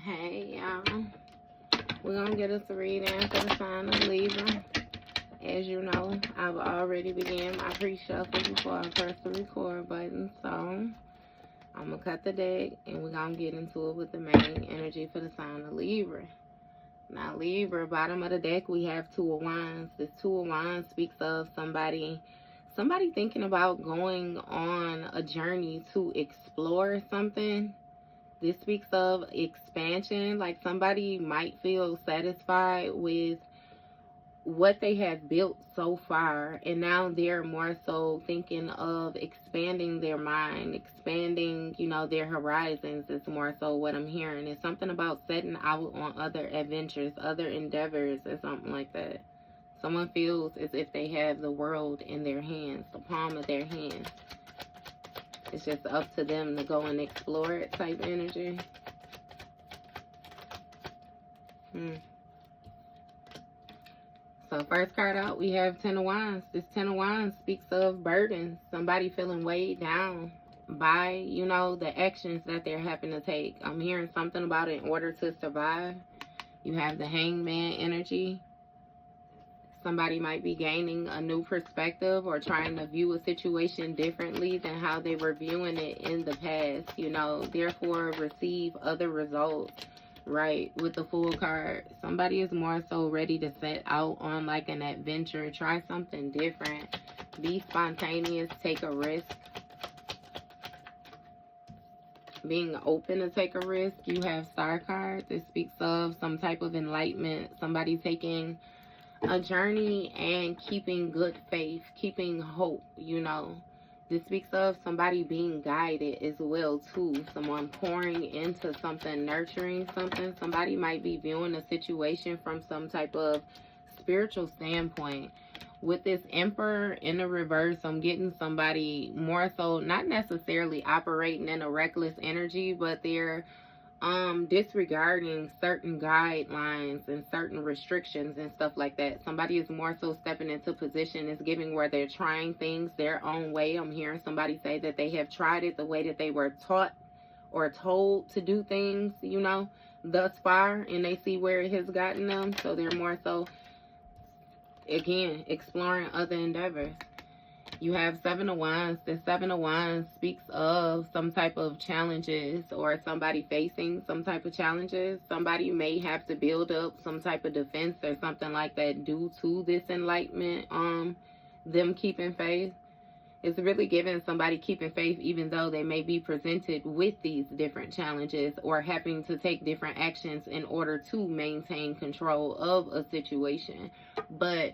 Hey y'all, we're gonna get us a reading for the sign of Libra. As you know, I've already began my pre-shuffle before I press the record button, so I'm gonna cut the deck and we're gonna get into it with the main energy for the sign of Libra. Now Libra, bottom of the deck we have Two of Wands. This Two of Wands speaks of somebody thinking about going on a journey to explore something. This speaks of expansion, like somebody might feel satisfied with what they have built so far, and now they're more so thinking of expanding their mind, expanding, their horizons is more so what I'm hearing. It's something about setting out on other adventures, other endeavors, or something like that. Someone feels as if they have the world in their hands, the palm of their hands. It's just up to them to go and explore it type energy. So first card out, we have Ten of Wands. This Ten of Wands speaks of burdens. Somebody feeling weighed down by, the actions that they're having to take. I'm hearing something about in order to survive. You have the Hangman energy. Somebody might be gaining a new perspective or trying to view a situation differently than how they were viewing it in the past, therefore receive other results, right? With the Fool card, somebody is more so ready to set out on like an adventure, try something different, be spontaneous, take a risk, being open to take a risk. You have Star card. This speaks of some type of enlightenment, somebody taking a journey and keeping good faith, keeping hope, This speaks of somebody being guided as well, too. Someone pouring into something, nurturing something. Somebody might be viewing a situation from some type of spiritual standpoint. With this Emperor in the reverse, I'm getting somebody more so not necessarily operating in a reckless energy, but they're disregarding certain guidelines and certain restrictions and stuff like that. Somebody is more so stepping into position, is giving where they're trying things their own way. I'm hearing somebody say that they have tried it the way that they were taught or told to do things, thus far, and they see where it has gotten them. So they're more so, again, exploring other endeavors. You have Seven of Wands. The Seven of Wands speaks of some type of challenges or somebody facing some type of challenges. Somebody may have to build up some type of defense or something like that due to this enlightenment, them keeping faith. It's really giving somebody keeping faith even though they may be presented with these different challenges or having to take different actions in order to maintain control of a situation. But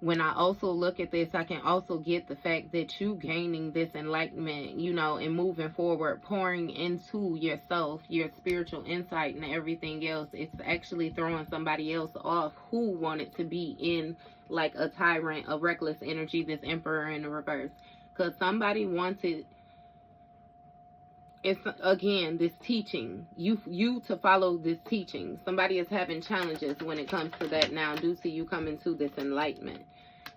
when I also look at this, I can also get the fact that you gaining this enlightenment, and moving forward, pouring into yourself, your spiritual insight and everything else. It's actually throwing somebody else off who wanted to be in like a tyrant, a reckless energy, this Emperor in the reverse. Because somebody wanted, it's again this teaching, you to follow this teaching. Somebody is having challenges when it comes to that now due to you coming to this enlightenment.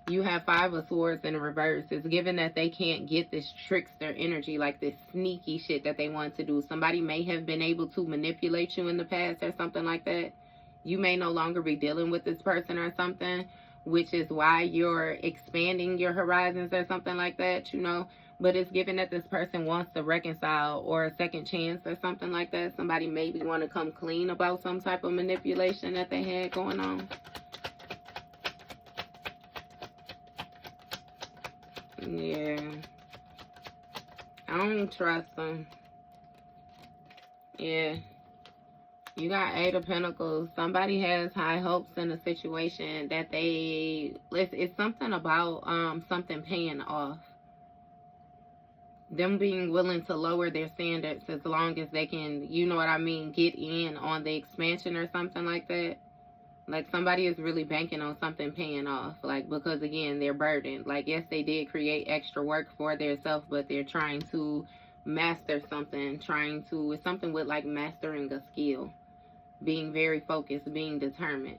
You have Five of Swords in reverse. It's given that they can't get this trickster energy, like this sneaky shit that they want to do. Somebody may have been able to manipulate you in the past or something like that. You may no longer be dealing with this person or something, which is why you're expanding your horizons or something like that, But it's given that this person wants to reconcile or a second chance or something like that. Somebody maybe want to come clean about some type of manipulation that they had going on. Yeah. I don't trust them. Yeah. You got Eight of Pentacles. Somebody has high hopes in a situation that it's something about something paying off. Them being willing to lower their standards as long as they can, get in on the expansion or something like that. Like somebody is really banking on something paying off. Like, because again, they're burdened. Like, yes, they did create extra work for themselves, but they're trying to master something. It's something with like mastering a skill. Being very focused, being determined.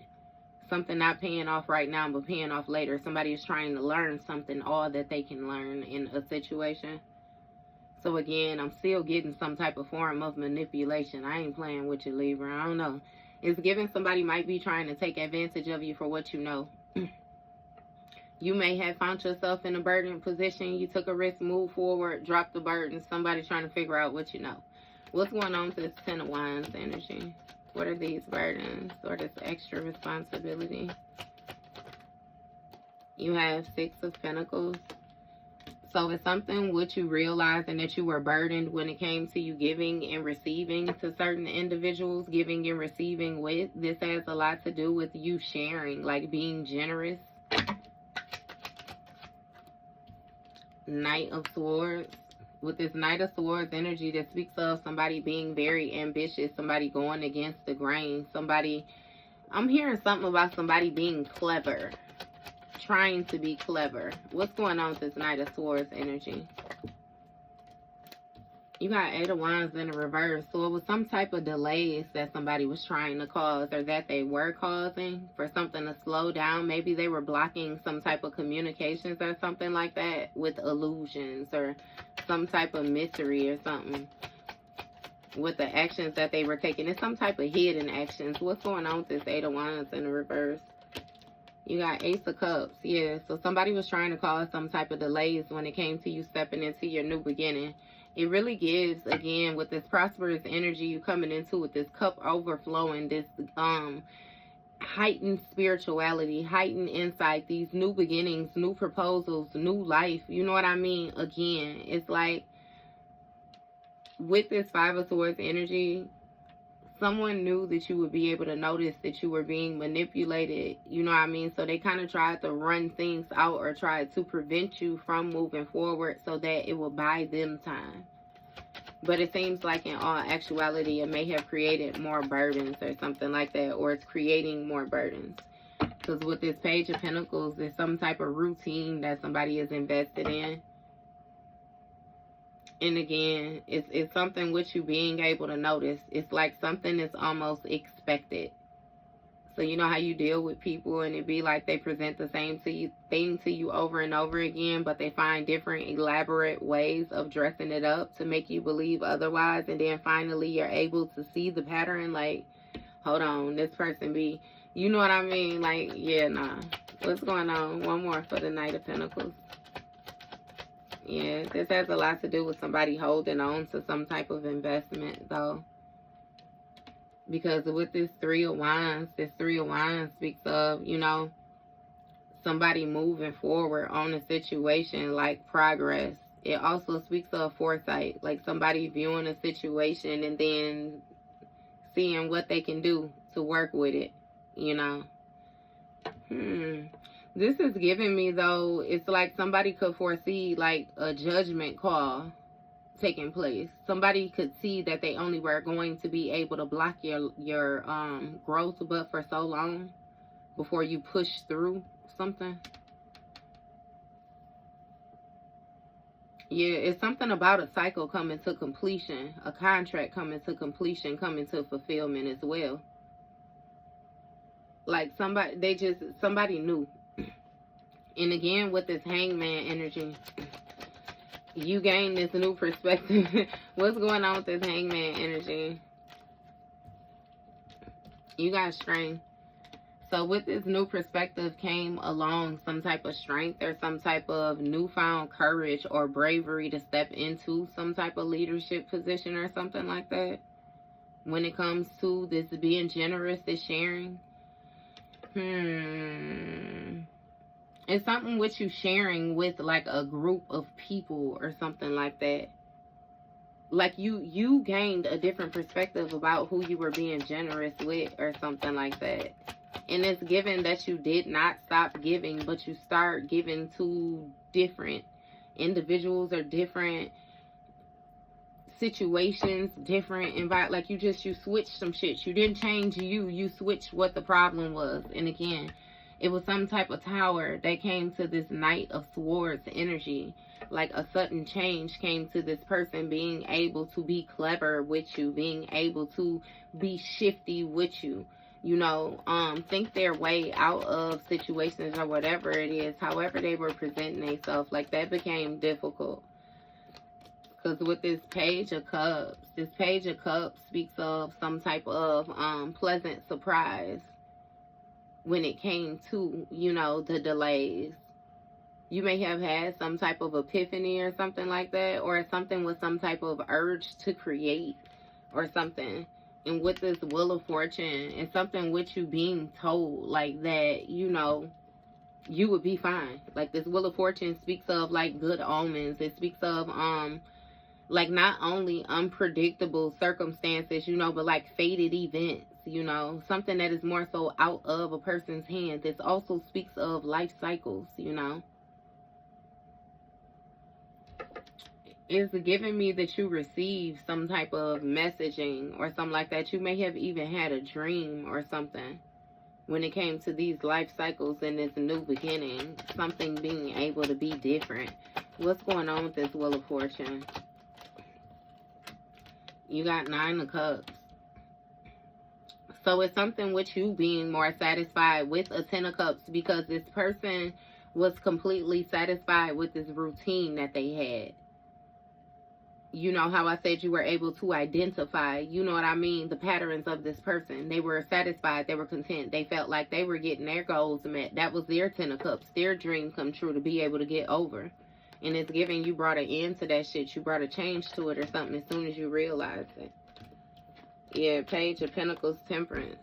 Something not paying off right now, but paying off later. Somebody is trying to learn something, all that they can learn in a situation. So again, I'm still getting some type of form of manipulation. I ain't playing with you, Libra. I don't know. It's giving somebody might be trying to take advantage of you for what you know. You may have found yourself in a burden position. You took a risk, moved forward, dropped the burden. Somebody trying to figure out what you know. What's going on with this Ten of Wands energy? What are these burdens or this extra responsibility? You have Six of Pentacles. So it's something which you realizing that you were burdened when it came to you giving and receiving to certain individuals, giving and receiving with. This has a lot to do with you sharing, like being generous. Knight of Swords. With this Knight of Swords energy, that speaks of somebody being very ambitious, somebody going against the grain, somebody, I'm hearing something about somebody being clever. Trying to be clever. What's going on with this Knight of Swords energy? You got Eight of Wands in the reverse. So it was some type of delays that somebody was trying to cause, or that they were causing for something to slow down. Maybe they were blocking some type of communications or something like that with illusions or some type of mystery or something with the actions that they were taking. It's some type of hidden actions. What's going on with this Eight of Wands in the reverse? You got Ace of Cups. Yeah, so somebody was trying to cause some type of delays when it came to you stepping into your new beginning. It really gives, again, with this prosperous energy you coming into, with this cup overflowing, this heightened spirituality, heightened insight, these new beginnings, new proposals, new life. You know what I mean? Again, it's like with this Five of Swords energy, someone knew that you would be able to notice that you were being manipulated, you know what I mean? So they kind of tried to run things out or tried to prevent you from moving forward so that it will buy them time. But it seems like in all actuality, it may have created more burdens or something like that, or it's creating more burdens. Because with this Page of Pentacles, there's some type of routine that somebody is invested in. And again, it's something with you being able to notice. It's like something is almost expected. So you know how you deal with people and it be like they present the same thing to you over and over again, but they find different elaborate ways of dressing it up to make you believe otherwise. And then finally you're able to see the pattern, like, hold on, this person be, you know what I mean? Like, yeah, nah. What's going on? One more for the Knight of Pentacles. Yeah, this has a lot to do with somebody holding on to some type of investment, though. Because with this Three of Wands speaks of, you know, somebody moving forward on a situation, like progress. It also speaks of foresight, like somebody viewing a situation and then seeing what they can do to work with it, you know. This is giving me, though, it's like somebody could foresee, like, a judgment call taking place. Somebody could see that they only were going to be able to block your growth but for so long before you push through something. Yeah, it's something about a cycle coming to completion, a contract coming to completion, coming to fulfillment as well. Like somebody knew. And again, with this Hangman energy, you gain this new perspective. What's going on with this Hangman energy? You got strength. So with this new perspective came along some type of strength or some type of newfound courage or bravery to step into some type of leadership position or something like that. When it comes to this being generous, this sharing. It's something with you sharing with like a group of people or something like that. Like you gained a different perspective about who you were being generous with or something like that. And it's given that you did not stop giving, but you start giving to different individuals or different situations, different like you switched some shit. You didn't change you switched what the problem was. And again, it was some type of tower that came to this Knight of Swords energy. Like a sudden change came to this person being able to be clever with you, being able to be shifty with you. You know, think their way out of situations or whatever it is, however they were presenting themselves. Like that became difficult. Because with this Page of Cups speaks of some type of pleasant surprise when it came to, you know, the delays. You may have had some type of epiphany or something like that, or something with some type of urge to create or something. And with this Wheel of Fortune, it's something with you being told like that, you know, you would be fine. Like this Wheel of Fortune speaks of like good omens. It speaks of like not only unpredictable circumstances, you know, but like fated events, you know, something that is more so out of a person's hand. This also speaks of life cycles, you know. It's giving me that you receive some type of messaging or something like that. You may have even had a dream or something when it came to these life cycles and this new beginning, something being able to be different. What's going on with this Wheel of Fortune? You got 9 of Cups. So it's something with you being more satisfied with a 10 of Cups, because this person was completely satisfied with this routine that they had. You know how I said you were able to identify, you know what I mean, the patterns of this person. They were satisfied. They were content. They felt like they were getting their goals met. That was their 10 of Cups, their dream come true to be able to get over. And it's giving you brought an end to that shit. You brought a change to it or something as soon as you realized it. Yeah, Page of Pentacles, Temperance.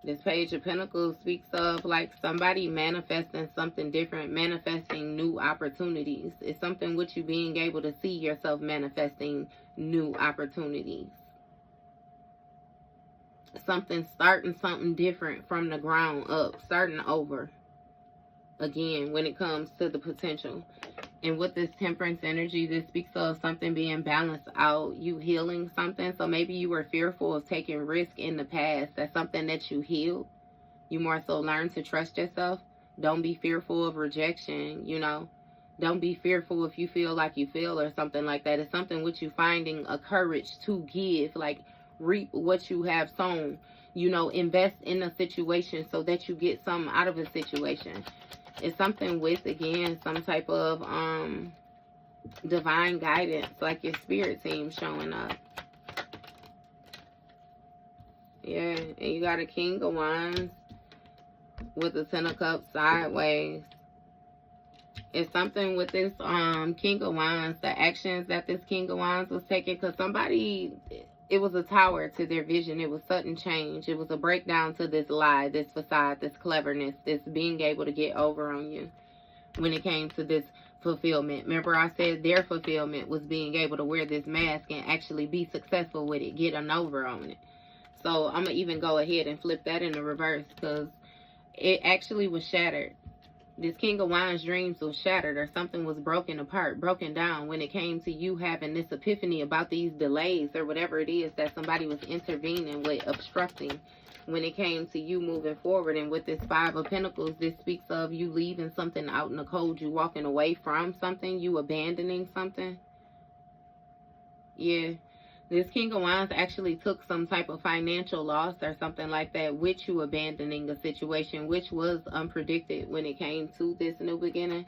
This Page of Pentacles speaks of like somebody manifesting something different, manifesting new opportunities. It's something with you being able to see yourself manifesting new opportunities. Something starting something different from the ground up, starting over again when it comes to the potential. And with this Temperance energy, this speaks of something being balanced out, you healing something. So maybe you were fearful of taking risk in the past. That's something that you healed. You more so learn to trust yourself. Don't be fearful of rejection, you know. Don't be fearful if you feel like you feel or something like that. It's something with you finding a courage to give, like reap what you have sown. You know, invest in a situation so that you get something out of a situation. It's something with, again, some type of divine guidance, like your spirit team showing up. Yeah, and you got a King of Wands with a 10 of Cups sideways. It's something with this King of Wands, the actions that this King of Wands was taking, because somebody, it was a tower to their vision. It was sudden change. It was a breakdown to this lie, this facade, this cleverness, this being able to get over on you when it came to this fulfillment. Remember I said their fulfillment was being able to wear this mask and actually be successful with it, get an over on it. So I'm going to even go ahead and flip that in the reverse, because it actually was shattered. This King of Wands dreams was shattered, or something was broken apart, broken down when it came to you having this epiphany about these delays or whatever it is that somebody was intervening with, obstructing when it came to you moving forward. And with this 5 of Pentacles, this speaks of you leaving something out in the cold, you walking away from something, you abandoning something. Yeah. This King of Wands actually took some type of financial loss or something like that with you abandoning a situation which was unpredicted when it came to this new beginning.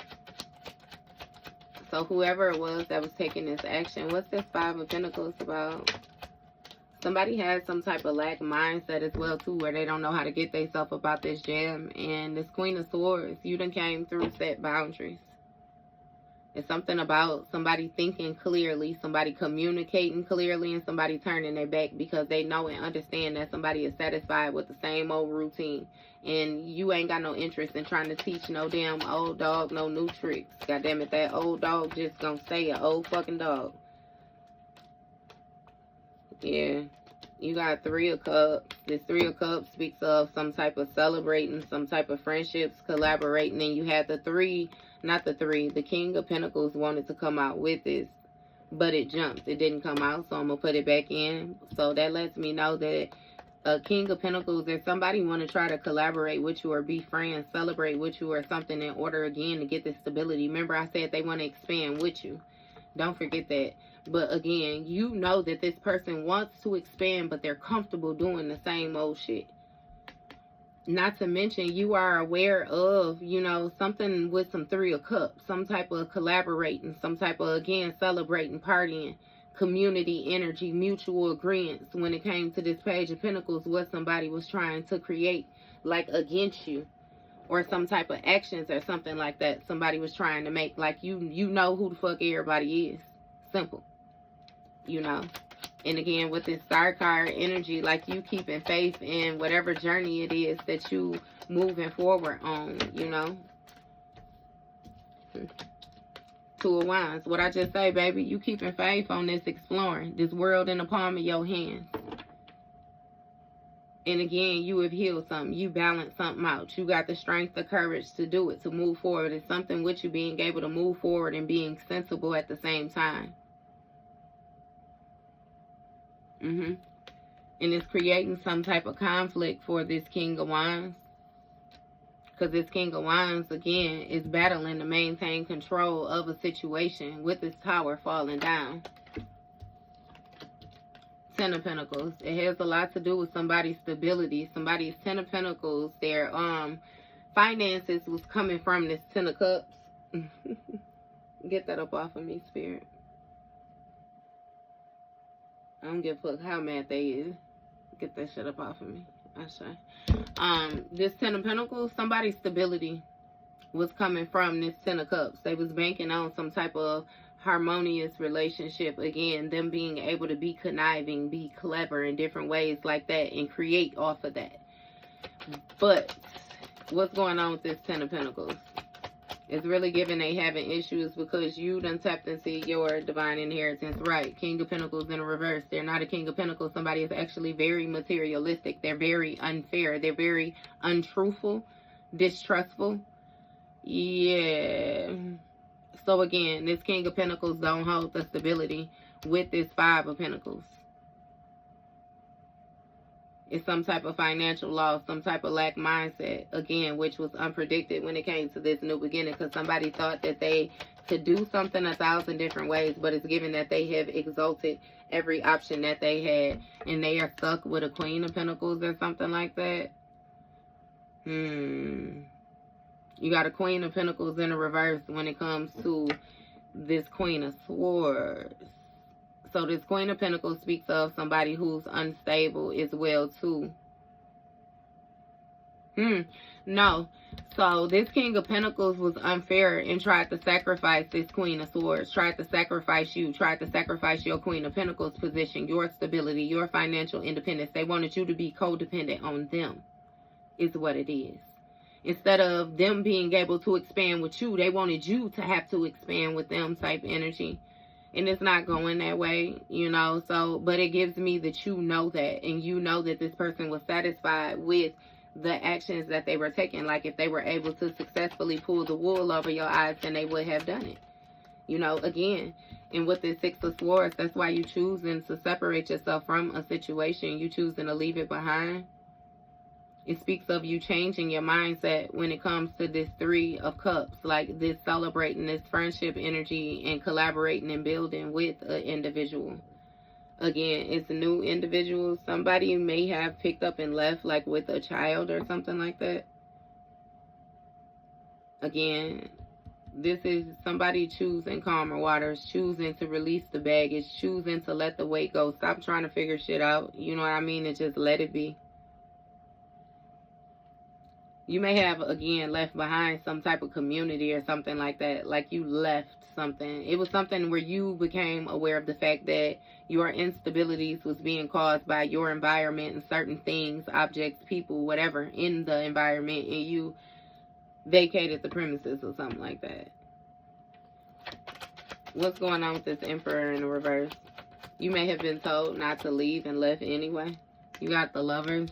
So whoever it was that was taking this action, what's this 5 of Pentacles about? Somebody has some type of lack mindset as well too, where they don't know how to get themselves about this jam. And this Queen of Swords, you done came through, set boundaries. It's something about somebody thinking clearly, somebody communicating clearly, and somebody turning their back because they know and understand that somebody is satisfied with the same old routine. And you ain't got no interest in trying to teach no damn old dog no new tricks. God damn it, that old dog just gonna stay an old fucking dog. Yeah. You got 3 of Cups. This 3 of Cups speaks of some type of celebrating, some type of friendships, collaborating. And you had the 3... Not the 3. The King of Pentacles wanted to come out with this, but it jumped. It didn't come out, so I'm going to put it back in. So that lets me know that a King of Pentacles, if somebody want to try to collaborate with you or be friends, celebrate with you or something in order, again, to get this stability. Remember I said they want to expand with you. Don't forget that. But again, you know that this person wants to expand, but they're comfortable doing the same old shit. Not to mention, you are aware of, you know, something with some Three of Cups, some type of collaborating, some type of, again, celebrating, partying, community energy, mutual agreements. When it came to this Page of Pentacles, what somebody was trying to create, like, against you, or some type of actions or something like that somebody was trying to make. Like, you know who the fuck everybody is. Simple. You know. And again, with this Star card energy, like, you keeping faith in whatever journey it is that you moving forward on, you know. Two of Wands. What I just say, baby, you keeping faith on this exploring. This world in the palm of your hands. And again, you have healed something. You balanced something out. You got the strength, the courage to do it, to move forward. It's something with you being able to move forward and being sensible at the same time. And it's creating some type of conflict for this King of Wands. Because this King of Wands, again, is battling to maintain control of a situation with this tower falling down. Ten of Pentacles. It has a lot to do with somebody's stability. Somebody's Ten of Pentacles, their finances was coming from this Ten of Cups. Get that up off of me, Spirit. I don't give a fuck how mad they is. Get that shit up off of me. I say. This Ten of Pentacles, somebody's stability was coming from this Ten of Cups. They was banking on some type of harmonious relationship. Again, them being able to be conniving, be clever in different ways like that, and create off of that. But what's going on with this Ten of Pentacles? It's really giving they having issues because you done tapped into your divine inheritance. Right. King of Pentacles in a reverse. They're not a King of Pentacles. Somebody is actually very materialistic. They're very unfair. They're very untruthful, distrustful. Yeah. So again, this King of Pentacles don't hold the stability with this Five of Pentacles. It's some type of financial loss, some type of lack mindset, again, which was unpredicted when it came to this new beginning, because somebody thought that they could do something 1,000 different ways, but it's given that they have exalted every option that they had, and they are stuck with a Queen of Pentacles or something like that. You got a Queen of Pentacles in a reverse when it comes to this Queen of Swords. So this Queen of Pentacles speaks of somebody who's unstable as well too. No. So this King of Pentacles was unfair and tried to sacrifice this Queen of Swords. Tried to sacrifice you. Tried to sacrifice your Queen of Pentacles position, your stability, your financial independence. They wanted you to be codependent on them, is what it is. Instead of them being able to expand with you, they wanted you to have to expand with them type energy. And it's not going that way, you know. So, but it gives me that you know that. And you know that this person was satisfied with the actions that they were taking. Like if they were able to successfully pull the wool over your eyes, then they would have done it. You know, again. And with this Six of Swords, that's why you choosing to separate yourself from a situation. You choosing to leave it behind. It speaks of you changing your mindset when it comes to this Three of Cups, like this celebrating this friendship energy and collaborating and building with an individual. Again, it's a new individual. Somebody may have picked up and left, like with a child or something like that. Again, this is somebody choosing calmer waters, choosing to release the baggage, choosing to let the weight go. Stop trying to figure shit out. You know what I mean? And just let it be. You may have, again, left behind some type of community or something like that. Like you left something. It was something where you became aware of the fact that your instabilities was being caused by your environment and certain things, objects, people, whatever, in the environment. And you vacated the premises or something like that. What's going on with this Emperor in the reverse? You may have been told not to leave and left anyway. You got the Lovers.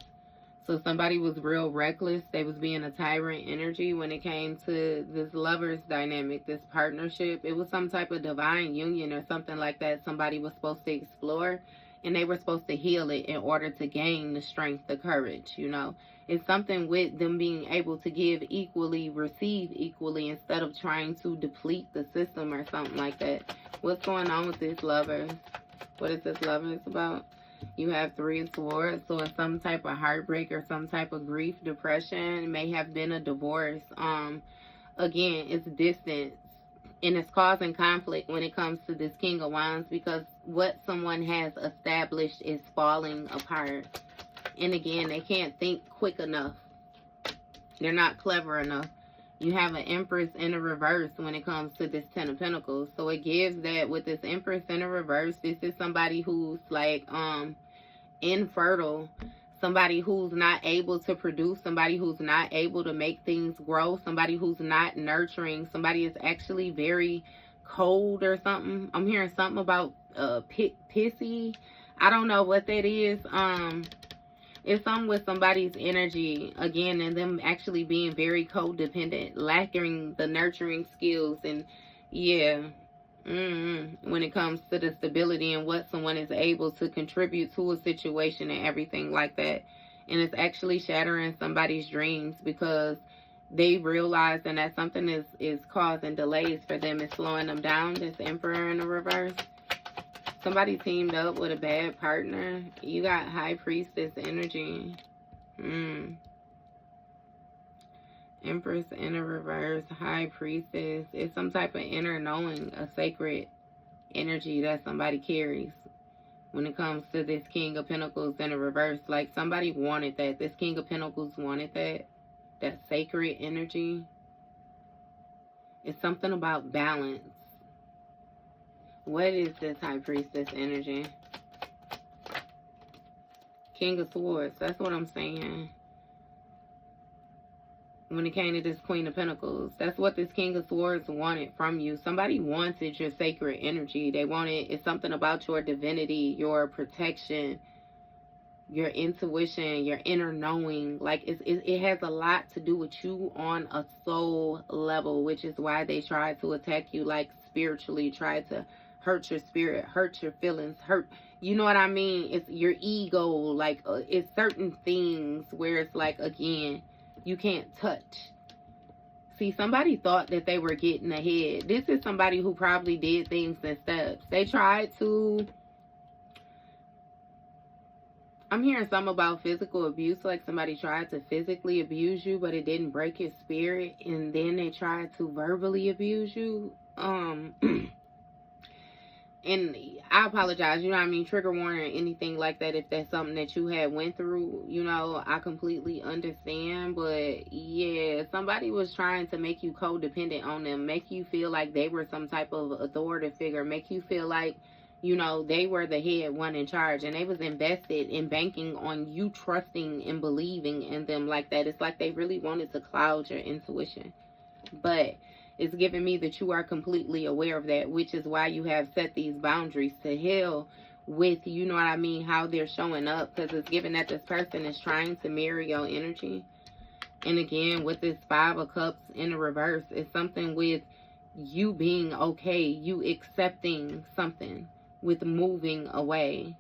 So somebody was real reckless. They was being a tyrant energy when it came to this Lovers dynamic, this partnership. It was some type of divine union or something like that somebody was supposed to explore. And they were supposed to heal it in order to gain the strength, the courage, you know. It's something with them being able to give equally, receive equally, instead of trying to deplete the system or something like that. What's going on with this Lovers? What is this Lovers about? You have Three of Swords, so it's some type of heartbreak or some type of grief, depression. It may have been a divorce. Again, it's distance, and it's causing conflict when it comes to this King of Wands, because what someone has established is falling apart. And again, they can't think quick enough. They're not clever enough. You have an Empress in a reverse when it comes to this Ten of Pentacles. So it gives that with this Empress in a reverse, this is somebody who's like infertile, somebody who's not able to produce, somebody who's not able to make things grow, somebody who's not nurturing, somebody is actually very cold or something. I'm hearing something about pissy. I don't know what that is. It's something with somebody's energy, again, and them actually being very codependent, lacking the nurturing skills, and yeah, when it comes to the stability and what someone is able to contribute to a situation and everything like that. And it's actually shattering somebody's dreams because they realize that something is causing delays for them. It's slowing them down. This Emperor in the reverse. Somebody teamed up with a bad partner. You got High Priestess energy. Empress in a reverse, High Priestess. It's some type of inner knowing, a sacred energy that somebody carries when it comes to this King of Pentacles in a reverse. Like somebody wanted that. This King of Pentacles wanted that. That sacred energy. It's something about balance. What is this High Priestess energy? King of Swords. That's what I'm saying. When it came to this Queen of Pentacles, that's what this King of Swords wanted from you. Somebody wanted your sacred energy. They wanted, it's something about your divinity, your protection, your intuition, your inner knowing. Like it has a lot to do with you on a soul level, which is why they tried to attack you, like spiritually, tried to hurt your spirit, hurt your feelings, hurt, you know what I mean? It's your ego, like it's certain things where it's like, again, you can't touch. See, somebody thought that they were getting ahead. This is somebody who probably did things in steps. They tried to, I'm hearing something about physical abuse, like somebody tried to physically abuse you, but it didn't break your spirit, and then they tried to verbally abuse you. And I apologize, you know what I mean, trigger warning or anything like that if that's something that you had went through, you know, I completely understand. But yeah, somebody was trying to make you codependent on them, make you feel like they were some type of authoritative figure, make you feel like, you know, they were the head one in charge, and they was invested in banking on you trusting and believing in them like that. It's like they really wanted to cloud your intuition. But it's giving me that you are completely aware of that, which is why you have set these boundaries. To hell with, you know what I mean, how they're showing up, because it's given that this person is trying to mirror your energy. And again, with this Five of Cups in the reverse, it's something with you being okay, you accepting something, with moving away,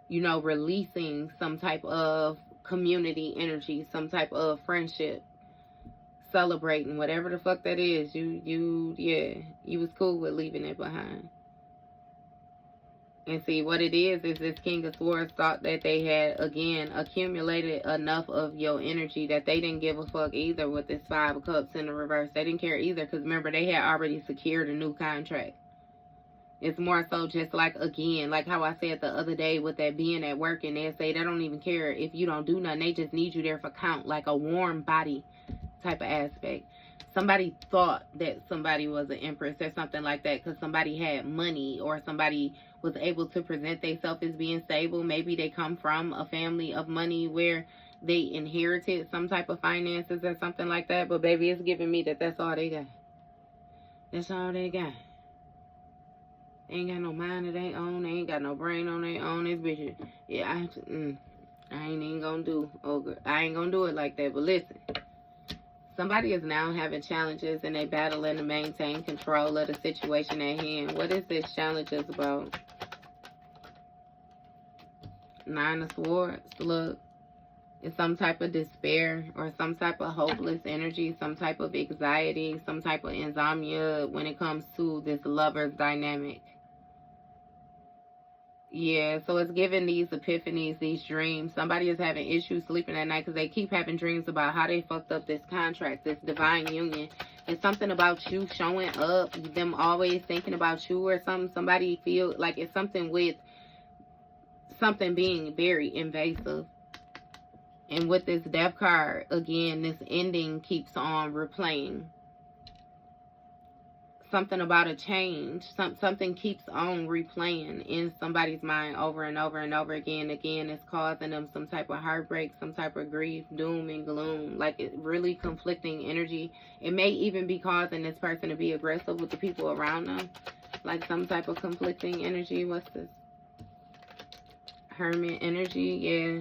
you know, releasing some type of community energy, some type of friendship, celebrating, whatever the fuck that is. You was cool with leaving it behind. And see, what it is this King of Swords thought that they had, again, accumulated enough of your energy that they didn't give a fuck either with this Five of Cups in the reverse. They didn't care either, because remember, they had already secured a new contract. It's more so just like, again, like how I said the other day with that being at work, and they say they don't even care if you don't do nothing. They just need you there for count, like a warm body type of aspect. Somebody thought that somebody was an empress or something like that because somebody had money, or somebody was able to present themselves as being stable. Maybe they come from a family of money where they inherited some type of finances or something like that. But baby, it's giving me that that's all they got. That's all they got. They ain't got no mind of their own. They ain't got no brain on their own. This bitch, yeah, I ain't even gonna do, I ain't gonna do it like that. But listen, somebody is now having challenges, and they battling to maintain control of the situation at hand. What is this challenges about? Nine of Swords. Look, it's some type of despair or some type of hopeless energy, some type of anxiety, some type of insomnia when it comes to this lover's dynamic. Yeah, so it's giving these epiphanies, these dreams. Somebody is having issues sleeping at night because they keep having dreams about how they fucked up this contract, this divine union. It's something about you showing up, them always thinking about you or something. Somebody feel like it's something with something being very invasive. And with this death card, again, this ending keeps on replaying. Something about a change, something keeps on replaying in somebody's mind over and over and over again. Again, it's causing them some type of heartbreak, some type of grief, doom and gloom. Like, it's really conflicting energy. It may even be causing this person to be aggressive with the people around them. Like some type of conflicting energy. What's this? Hermit energy, yeah.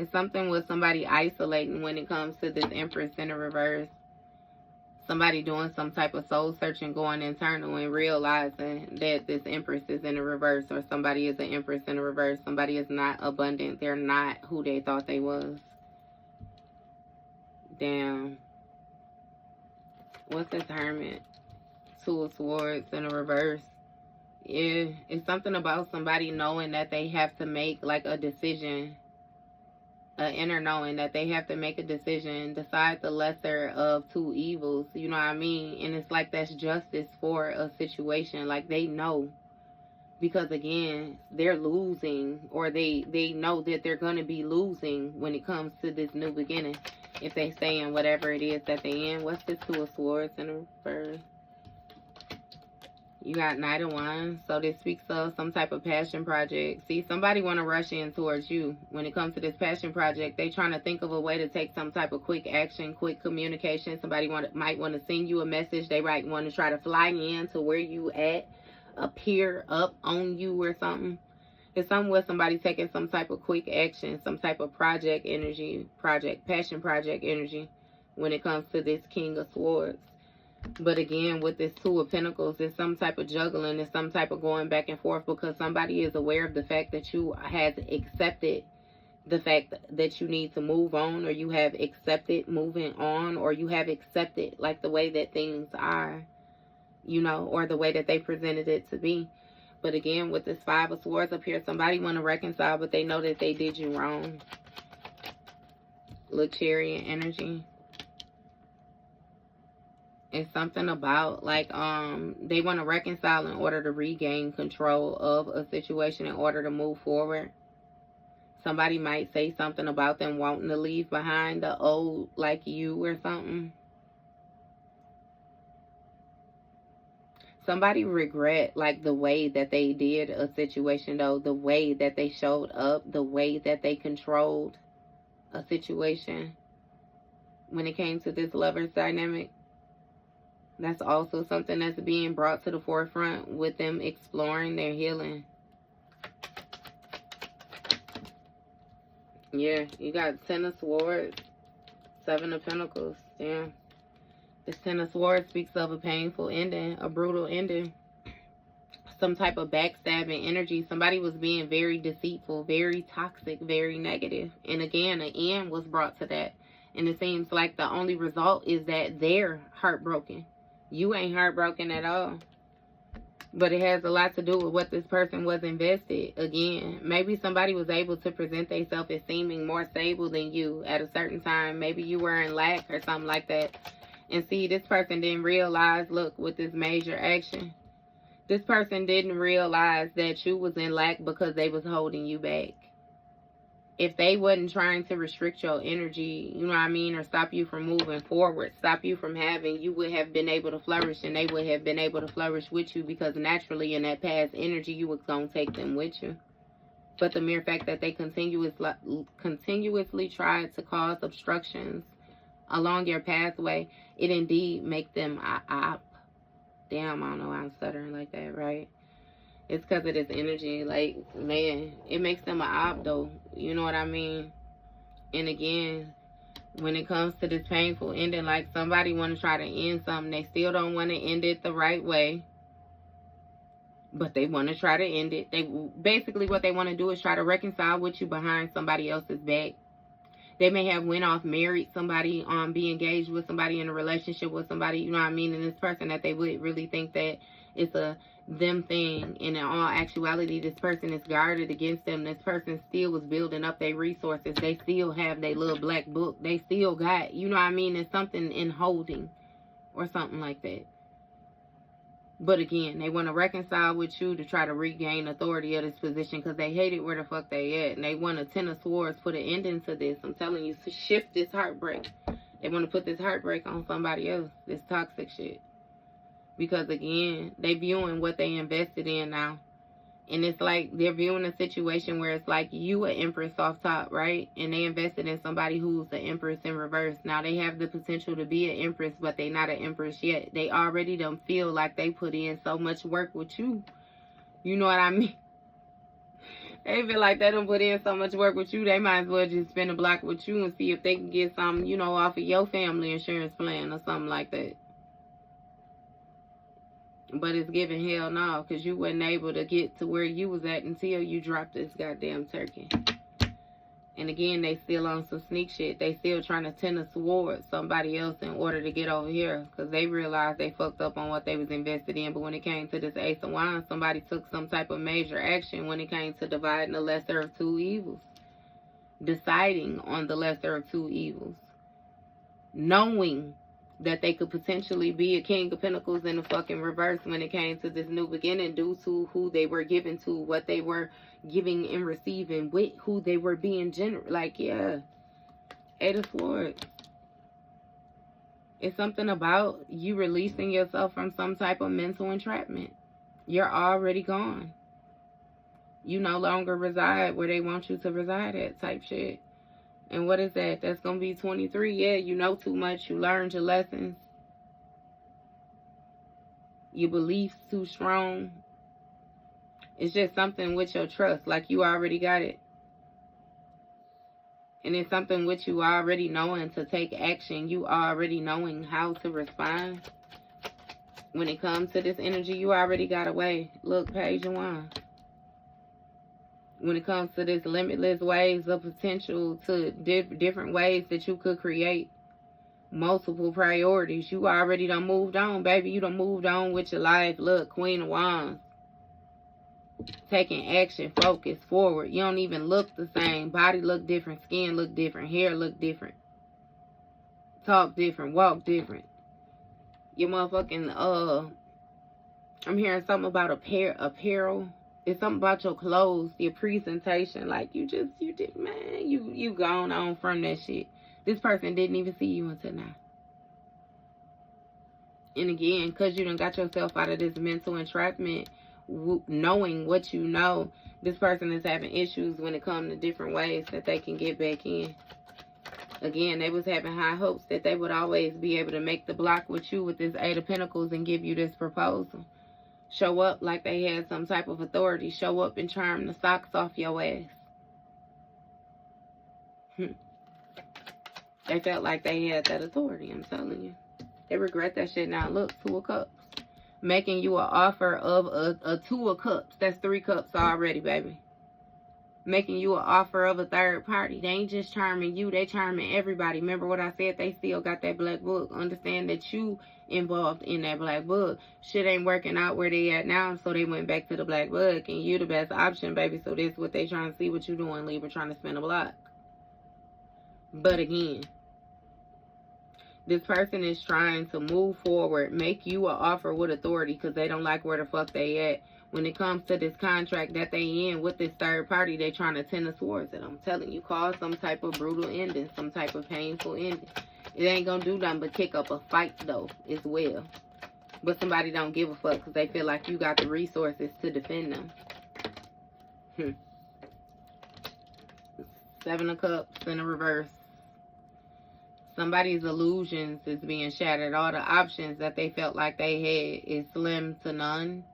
It's something with somebody isolating when it comes to this Empress in the reverse. Somebody doing some type of soul searching, going internal and realizing that this Empress is in the reverse, or somebody is an Empress in the reverse. Somebody is not abundant. They're not who they thought they was. Damn. What's this Hermit? Two of Swords in the reverse. Yeah, it's something about somebody knowing that they have to make like a decision. An inner knowing that they have to make a decision, decide the lesser of two evils, you know what I mean? And it's like that's justice for a situation. Like, they know, because again, they're losing, or they know that they're going to be losing when it comes to this new beginning, if they stay in whatever it is that they in. What's this Two of Swords in the reverse? You got Knight of Wands. So this speaks of some type of passion project. See, somebody want to rush in towards you. When it comes to this passion project, they trying to think of a way to take some type of quick action, quick communication. Somebody might want to send you a message. They might want to try to fly in to where you at, appear up on you or something. It's something where somebody taking some type of quick action, some type of project energy, passion project energy when it comes to this King of Swords. But again, with this Two of Pentacles, there's some type of juggling, there's some type of going back and forth, because somebody is aware of the fact that you have accepted the fact that you need to move on, or you have accepted moving on, or you have accepted like the way that things are, you know, or the way that they presented it to be. But again, with this Five of Swords up here, somebody want to reconcile, but they know that they did you wrong. Little Chariot energy. It's something about like they want to reconcile in order to regain control of a situation, in order to move forward. Somebody might say something about them wanting to leave behind the old, like you or something. Somebody regret like the way that they did a situation, though, the way that they showed up, the way that they controlled a situation when it came to this Lovers dynamic. That's also something that's being brought to the forefront with them exploring their healing. Yeah, you got Ten of Swords, Seven of Pentacles. Damn. This Ten of Swords speaks of a painful ending, a brutal ending. Some type of backstabbing energy. Somebody was being very deceitful, very toxic, very negative. And again, an end was brought to that. And it seems like the only result is that they're heartbroken. You ain't heartbroken at all. But it has a lot to do with what this person was invested. Again, maybe somebody was able to present themselves as seeming more stable than you at a certain time. Maybe you were in lack or something like that. And see, this person didn't realize, look, with this major action, this person didn't realize that you was in lack because they was holding you back. If they wasn't trying to restrict your energy, you know what I mean, or stop you from moving forward, stop you from having, you would have been able to flourish, and they would have been able to flourish with you, because naturally in that past energy, you was going to take them with you. But the mere fact that they continuously tried to cause obstructions along your pathway, it indeed make them op. Damn, I don't know why I'm stuttering like that, right? It's because of this energy. Like, man, it makes them an op, though. You know what I mean? And again, when it comes to this painful ending, like, somebody want to try to end something. They still don't want to end it the right way, but they want to try to end it. They basically, what they want to do is try to reconcile with you behind somebody else's back. They may have went off, married somebody, be engaged with somebody, in a relationship with somebody, you know what I mean? And this person that they would really think that It's a them thing. And in all actuality, this person is guarded against them. This person still was building up their resources. They still have their little black book. They still got, you know what I mean? It's something in holding or something like that. But again, they want to reconcile with you to try to regain authority of this position because they hate it where the fuck they at. And they want a 10 of swords, put an ending to this. I'm telling you, shift this heartbreak. They want to put this heartbreak on somebody else, this toxic shit. Because again, they viewing what they invested in now. And it's like they're viewing a situation where it's like you an empress off top, right? And they invested in somebody who's the empress in reverse. Now they have the potential to be an empress, but they not an empress yet. They already don't feel like they put in so much work with you. You know what I mean? They feel like they don't put in so much work with you. They might as well just spin a block with you and see if they can get some, you know, off of your family insurance plan or something like that. But it's giving hell no, because you wasn't able to get to where you was at until you dropped this goddamn turkey. And again, they still on some sneak shit. They still trying to tend towards somebody else in order to get over here. Because they realized they fucked up on what they was invested in. But when it came to this Ace of Wands, somebody took some type of major action when it came to dividing the lesser of two evils. Deciding on the lesser of two evils. Knowing that they could potentially be a King of Pentacles in the fucking reverse when it came to this new beginning due to who they were giving to, what they were giving and receiving, with who they were being generous. Like, yeah. Eight of Swords. It's something about you releasing yourself from some type of mental entrapment. You're already gone. You no longer reside where they want you to reside at type shit. And what is that? That's going to be 23. Yeah, you know too much. You learned your lessons. Your beliefs too strong. It's just something with your trust. Like you already got it. And it's something with you already knowing to take action. You already knowing how to respond. When it comes to this energy, you already got a way. Look, Page of Wands. When it comes to this limitless ways of potential to different ways that you could create multiple priorities, you already done moved on, baby. You done moved on with your life. Look, Queen of Wands. Taking action, focus, forward. You don't even look the same. Body look different, skin look different, hair look different. Talk different, walk different. Your motherfucking, I'm hearing something about apparel. It's something about your clothes, your presentation. Like, you did, man, you gone on from that shit. This person didn't even see you until now. And again, because you done got yourself out of this mental entrapment, knowing what you know, this person is having issues when it comes to different ways that they can get back in. Again, they was having high hopes that they would always be able to make the block with you with this Eight of Pentacles and give you this proposal. Show up like they had some type of authority. Show up and charm the socks off your ass. They felt like they had that authority, I'm telling you. They regret that shit now. Look, Two of Cups. Making you an offer of a Two of Cups. That's 3 cups already, baby. Making you an offer of a third party. They ain't just charming you. They charming everybody. Remember what I said? They still got that black book. Understand that you involved in that black book. Shit ain't working out where they at now, so they went back to the black book. And you the best option, baby. So this what they trying to see what you doing, Libra. Trying to spin a block. But again, this person is trying to move forward, make you an offer with authority because they don't like where the fuck they at. When it comes to this contract that they in with this third party, they trying to tend towards it. I'm telling you, cause some type of brutal ending, some type of painful ending. It ain't gonna do nothing but kick up a fight though, as well. But somebody don't give a fuck because they feel like you got the resources to defend them. 7 of Cups in a reverse. Somebody's illusions is being shattered. All the options that they felt like they had is slim to none.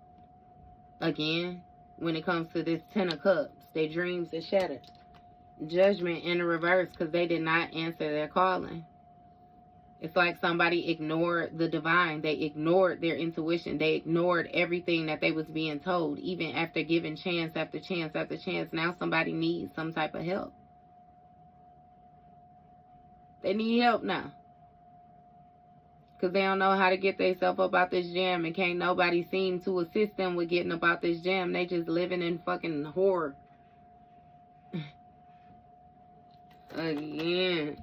Again, when it comes to this 10 of Cups, their dreams are shattered. Judgment in the reverse because they did not answer their calling. It's like somebody ignored the divine. They ignored their intuition. They ignored everything that they was being told. Even after giving chance after chance after chance, now somebody needs some type of help. They need help now. Because they don't know how to get themselves up out this jam. And can't nobody seem to assist them with getting about this jam. They just living in fucking horror. Again.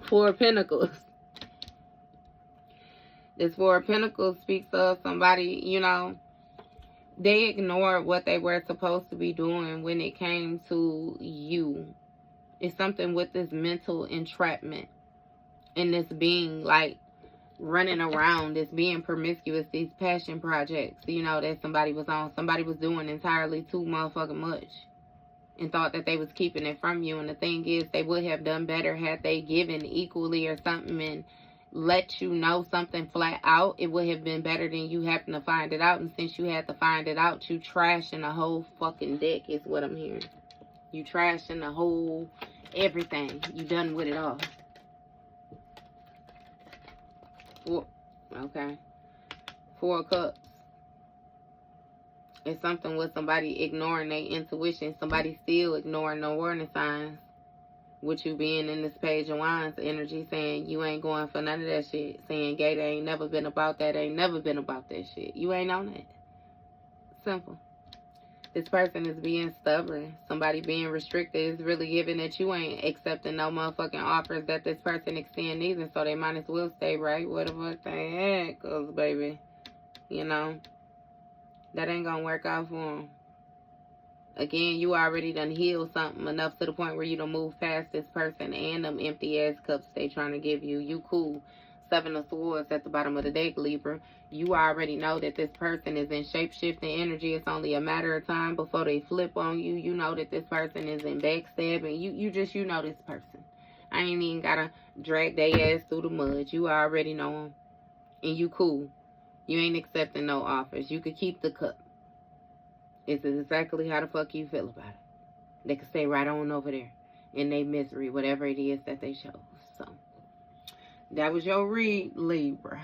Four of Pentacles. This Four of Pentacles speaks of somebody, you know, they ignored what they were supposed to be doing when it came to you. It's something with this mental entrapment. And this being like running around, this being promiscuous, these passion projects, you know, that somebody was on. Somebody was doing entirely too motherfucking much. And thought that they was keeping it from you. And the thing is, they would have done better had they given equally or something and let you know something flat out. It would have been better than you having to find it out. And since you had to find it out, you trashing the whole fucking deck is what I'm hearing. You trashing the whole everything. You done with it all. Okay. Four of Cups. It's something with somebody ignoring their intuition. Somebody still ignoring the warning signs. With you being in this Page of Wands energy, saying you ain't going for none of that shit. Saying Gator ain't never been about that. Ain't never been about that shit. You ain't on it. Simple. This person is being stubborn. Somebody being restricted is really giving that you ain't accepting no motherfucking offers that this person extends either. So they might as well stay right where the fuck they at. Because, baby, you know, that ain't gonna work out for them. Again, you already done healed something enough to the point where you done move past this person and them empty ass cups they trying to give you. You cool. Seven of Swords at the bottom of the deck, Libra. You already know that this person is in shape-shifting energy. It's only a matter of time before they flip on you. You know that this person is in backstabbing. You know this person. I ain't even gotta drag their ass through the mud. You already know them. And you cool. You ain't accepting no offers. You could keep the cup. It's exactly how the fuck you feel about it. They could stay right on over there in their misery, whatever it is that they chose. So, that was your read, Libra.